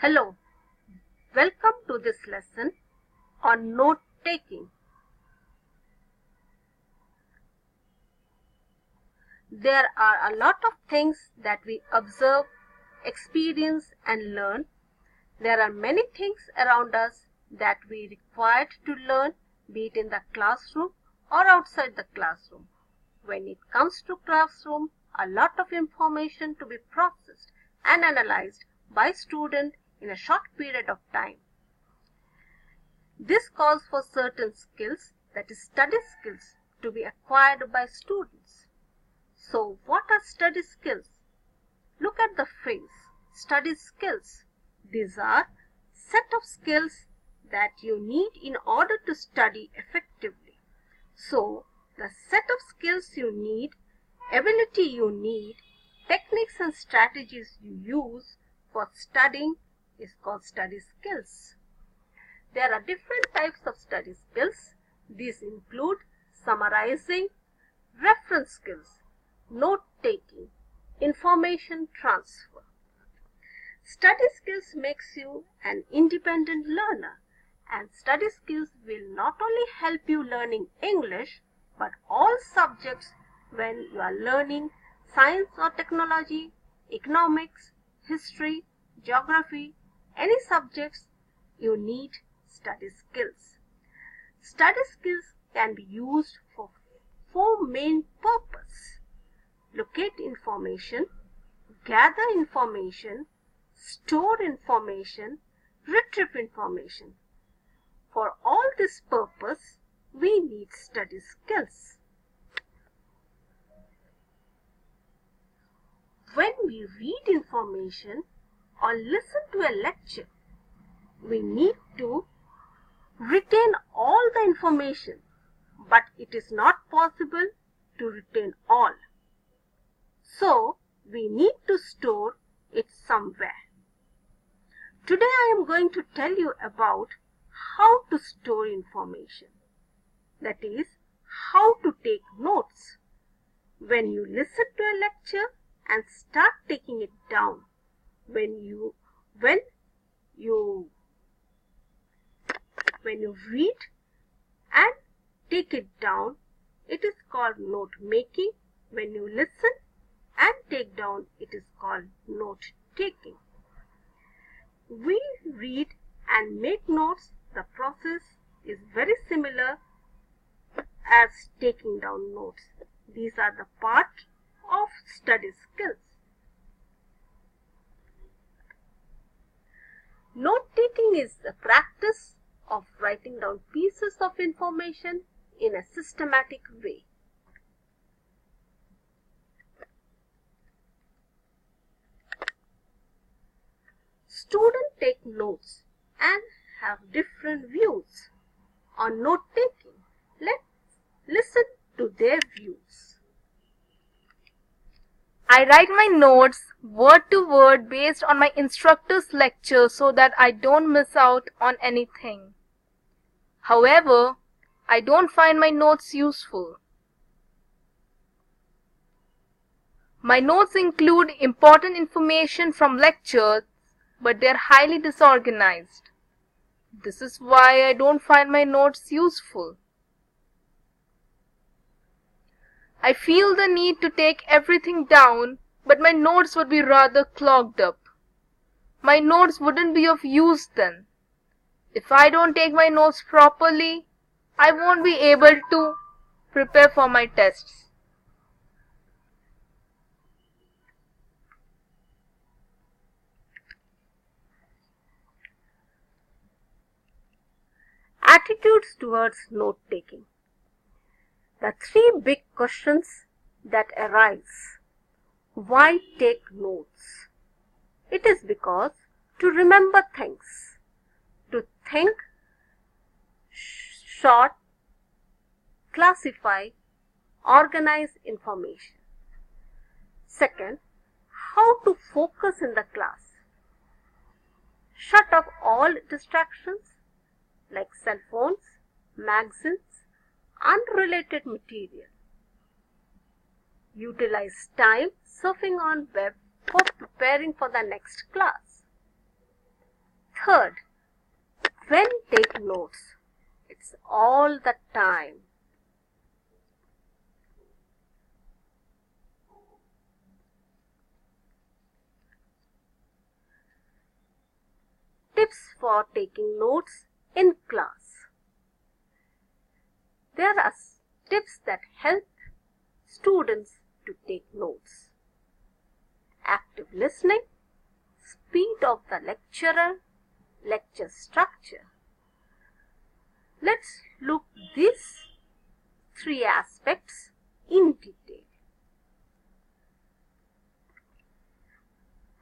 Hello, welcome to this lesson on note taking. There are a lot of things that we observe, experience and learn. There are many things around us that we required to learn, be it in the classroom or outside the classroom. When it comes to classroom, a lot of information to be processed and analyzed by student in a short period of time. This calls for certain skills, that is study skills, to be acquired by students. So what are study skills? Look at the phrase, study skills. These are set of skills that you need in order to study effectively. So the set of skills you need, ability you need, techniques and strategies you use for studying is called study skills. There are different types of study skills. These include summarizing, reference skills, note-taking, information transfer. Study skills makes you an independent learner, and study skills will not only help you learning English but all subjects when you are learning science or technology, economics, history, geography, any subjects you need study skills. Study skills can be used for four main purposes: locate information, gather information, store information, retrieve information. For all this purpose, we need study skills. When we read information or listen to a lecture, we need to retain all the information, but it is not possible to retain all. So, we need to store it somewhere. Today I am going to tell you about how to store information. That is, how to take notes. When you listen to a lecture and start taking it down, when you read and take it down, it is called note making. When you listen and take down, it is called note taking. We read and make notes. The process is very similar as taking down notes. These are the part of study skills. Note taking is the practice of writing down pieces of information in a systematic way. Students take notes and have different views on note taking. Let's listen to their views. I write my notes word to word based on my instructor's lecture so that I don't miss out on anything. However, I don't find my notes useful. My notes include important information from lectures, but they are highly disorganized. This is why I don't find my notes useful. I feel the need to take everything down, but my notes would be rather clogged up. My notes wouldn't be of use then. If I don't take my notes properly, I won't be able to prepare for my tests. Attitudes towards note taking. The three big questions that arise. Why take notes? It is because to remember things, to think, sort, classify, organize information. Second, how to focus in the class. Shut off all distractions like cell phones, magazines, unrelated material. Utilize time surfing on web for preparing for the next class. Third, when take notes, it's all the time. Tips for taking notes in class. There are tips that help students to take notes. Active listening, speed of the lecturer, lecture structure. Let's look these three aspects in detail.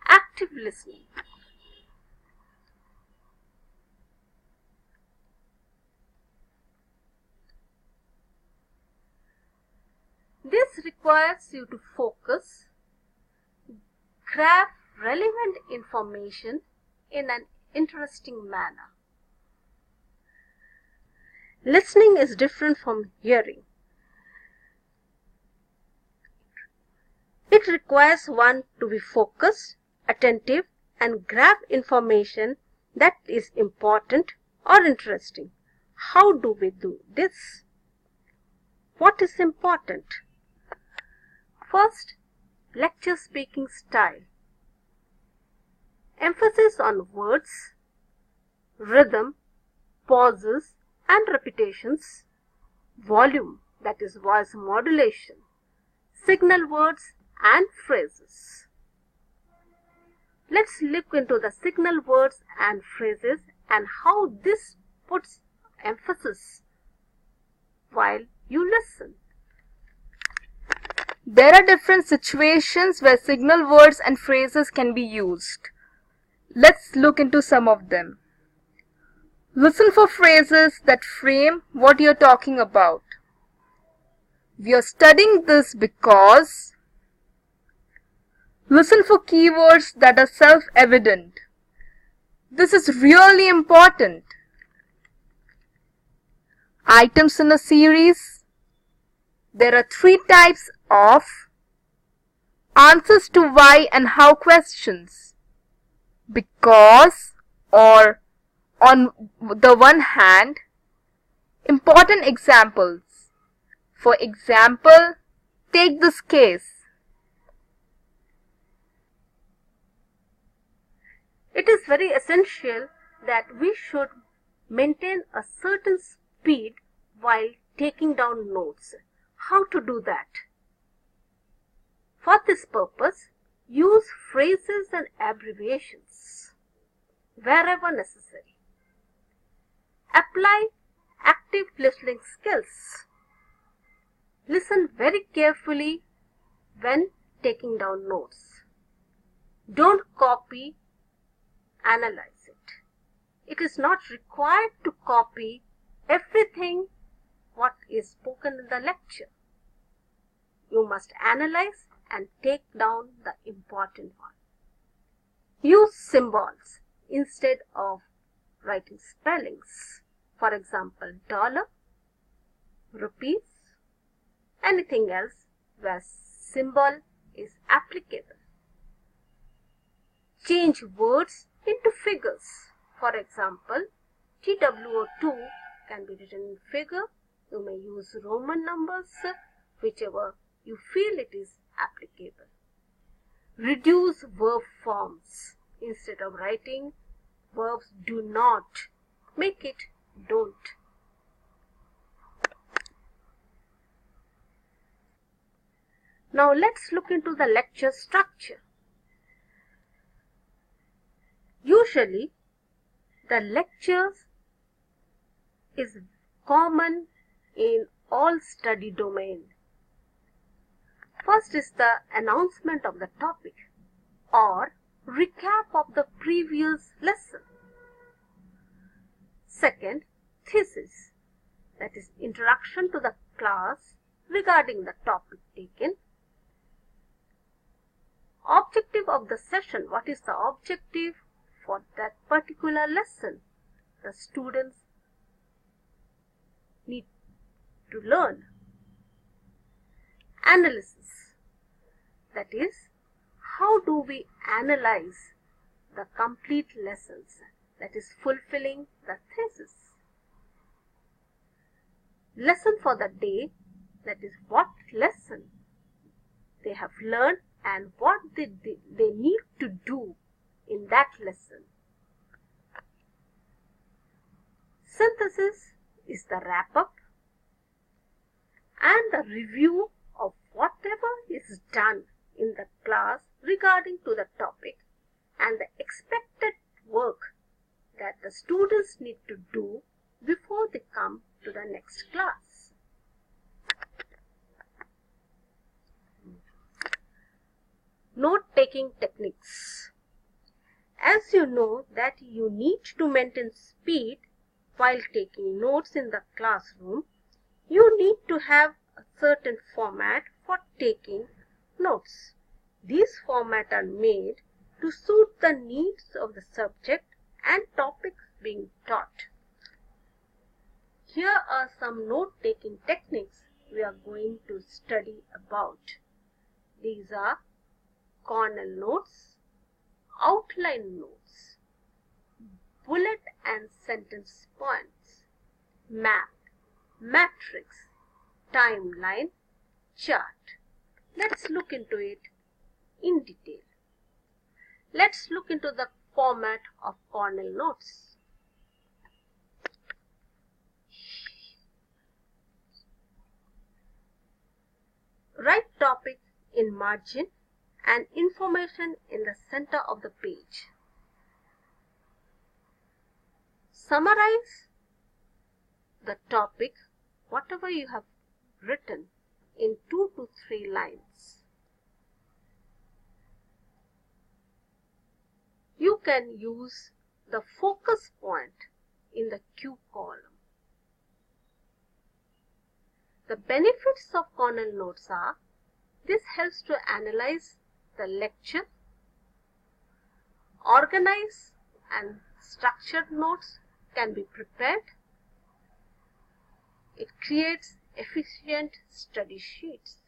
Active listening. This requires you to focus, grab relevant information in an interesting manner. Listening is different from hearing. It requires one to be focused, attentive, and grab information that is important or interesting. How do we do this? What is important? First, lecture speaking style. Emphasis on words, rhythm, pauses and repetitions, volume, that is voice modulation, signal words and phrases. Let's look into the signal words and phrases and how this puts emphasis while you listen. There are different situations where signal words and phrases can be used. Let's look into some of them. Listen for phrases that frame what you're talking about. We are studying this because. Listen for keywords that are self-evident. This is really important. Items in a series. There are 3 types of answers to why and how questions. Because or on the one hand, important examples. For example, take this case. It is very essential that we should maintain a certain speed while taking down notes. How to do that? For this purpose, use phrases and abbreviations wherever necessary. Apply active listening skills. Listen very carefully when taking down notes. Don't copy, analyze it. It is not required to copy everything what is spoken in the lecture. You must analyze and take down the important one. Use symbols instead of writing spellings. For example, dollar, rupees, anything else where symbol is applicable. Change words into figures. For example, TWO2 can be written in figure. You may use Roman numbers, whichever you feel it is applicable. Reduce verb forms. Instead of writing verbs do not, make it don't. Now let's look into the lecture structure. Usually, the lectures is common in all study domain. First is the announcement of the topic or recap of the previous lesson. Second, thesis, that is introduction to the class regarding the topic taken. Objective of the session, what is the objective for that particular lesson the students need to learn. Analysis, that is, how do we analyze the complete lessons that is fulfilling the thesis. Lesson for the day, that is what lesson they have learned and what they need to do in that lesson. Synthesis is the wrap-up and the review of whatever is done in the class regarding to the topic and the expected work that the students need to do before they come to the next class. Note-taking techniques. As you know that you need to maintain speed while taking notes in the classroom, you need to have a certain format for taking notes. These formats are made to suit the needs of the subject and topics being taught. Here are some note-taking techniques we are going to study about. These are Cornell notes, outline notes, bullet and sentence points, map, matrix, timeline, chart. Let's look into it in detail. Let's look into the format of Cornell notes. Write topic in margin and information in the center of the page. Summarize the topic, whatever you have written, in 2 to 3 lines. You can use the focus point in the Q column. The benefits of Cornell notes are, this helps to analyze the lecture, organize and structured notes can be prepared. It creates efficient study sheets.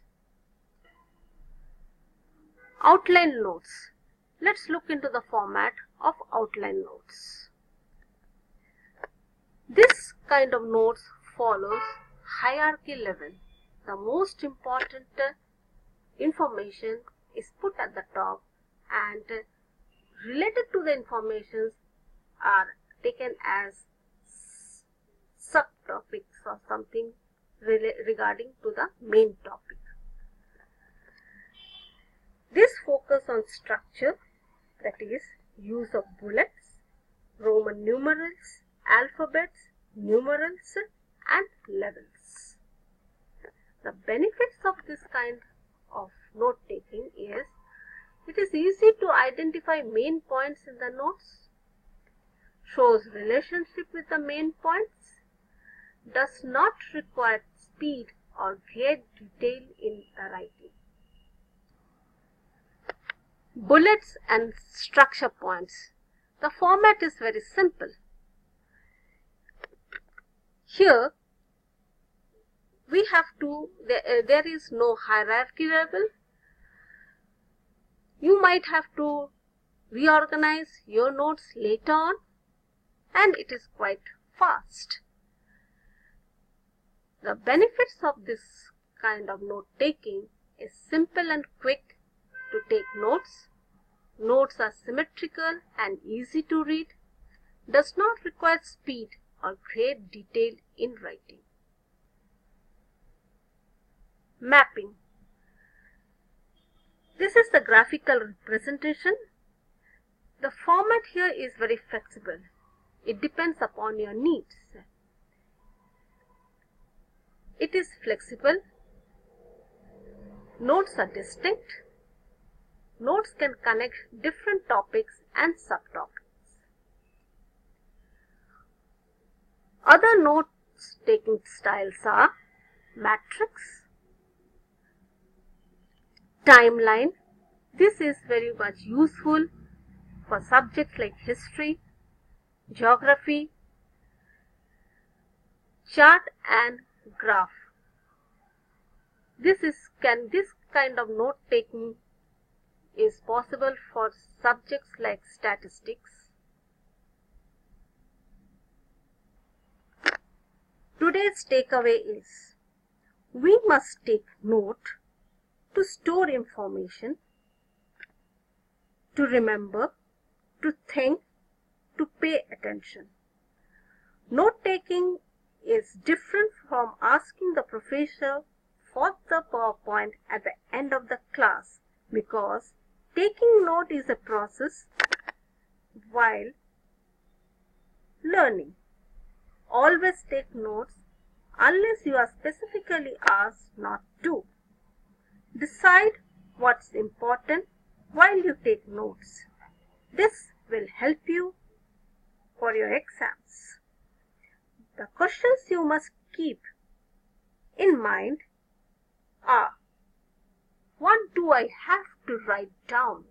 Outline notes. Let's look into the format of outline notes. This kind of notes follows hierarchy level. The most important information is put at the top and related to the informations are taken as subtopics or something regarding to the main topic. This focus on structure, that is use of bullets, Roman numerals, alphabets, numerals and levels. The benefits of this kind of note taking is, it is easy to identify main points in the notes, shows relationship with the main points, does not require speed or great detail in the writing. Bullets and structure points. The format is very simple. Here we have to, there is no hierarchy level. You might have to reorganize your notes later on, and it is quite fast. The benefits of this kind of note taking is simple and quick to take notes. Notes are symmetrical and easy to read, does not require speed or great detail in writing. Mapping. This is the graphical representation. The format here is very flexible. It depends upon your needs. It is flexible. Notes are distinct. Notes can connect different topics and subtopics. Other notes taking styles are matrix, timeline. This is very much useful for subjects like history, geography, chart and graph. This kind of note taking is possible for subjects like statistics, Today's takeaway is we must take note to store information, to remember, to think, to pay attention. Note taking is different from asking the professor for the PowerPoint at the end of the class, because taking note is a process while learning. Always take notes unless you are specifically asked not to. Decide what's important while you take notes. This will help you for your exams. The questions you must keep in mind are: what do I have to write down?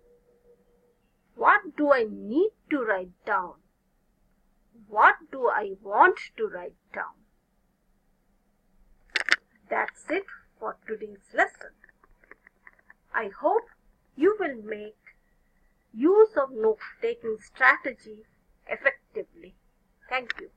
What do I need to write down? What do I want to write down? That's it for today's lesson. I hope you will make use of note-taking strategy effectively. Thank you.